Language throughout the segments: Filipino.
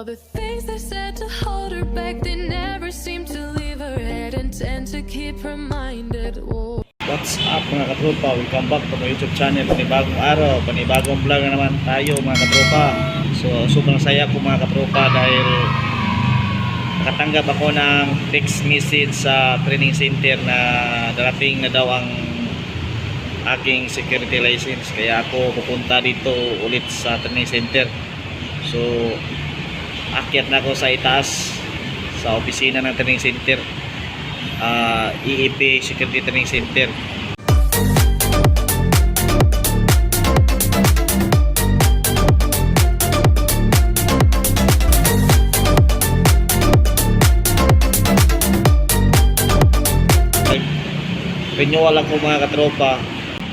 All the things they said to hold her back, they never seem to leave her head and tend to keep her minded. Oh. What's up mga katropa? Welcome back to my YouTube channel. Panibagong araw, panibagong vlog na naman tayo mga katropa. So sobrang saya ko mga katropa dahil nakatanggap ako ng text message sa training center na darating na daw ang aking security license. Kaya ako pupunta dito ulit sa training center. So akyat na ako sa itaas sa opisina ng training center, EEP Security Training Center. Renewal ako mga katropa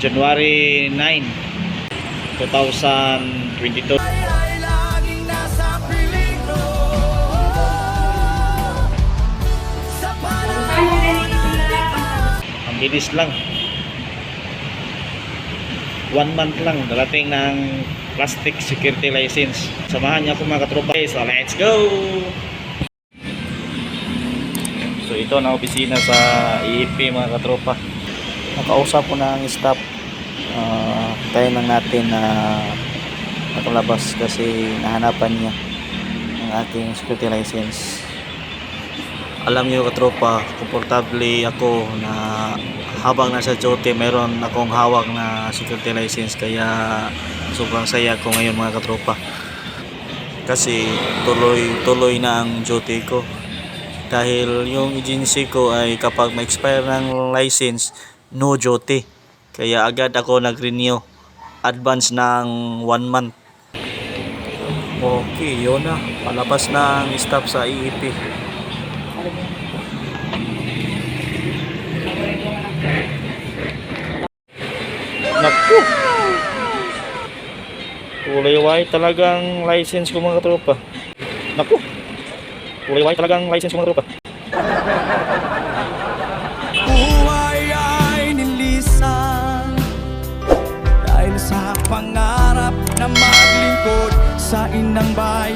January 9, 2022. Ang bilis lang, 1 month lang darating ng plastic security license. Samahan niyo ako mga katropa. So let's go! So ito na opisina sa EEP mga katropa. Nakausap ko na ang staff. Tayo lang natin na nakalabas kasi nahanapan niya ang aking security license. Alam niyo katropa, komportable ako na habang nasa duty meron akong hawak na security license, kaya sobrang saya ko ngayon mga katropa. Kasi tuloy na ang duty ko. Dahil yung agency ko ay kapag ma-expire ng license, no duty. Kaya agad ako nag-renew. Advance ng 1 month. Okay, yun na. Palabas na ang staff sa EEP. Naku! Kulay white talagang license ko mga katropa. Naku! Kulay white talagang license ko mga katropa. Buhay ay nilisan dahil sa pangarap na maglingkod sa inang bayan.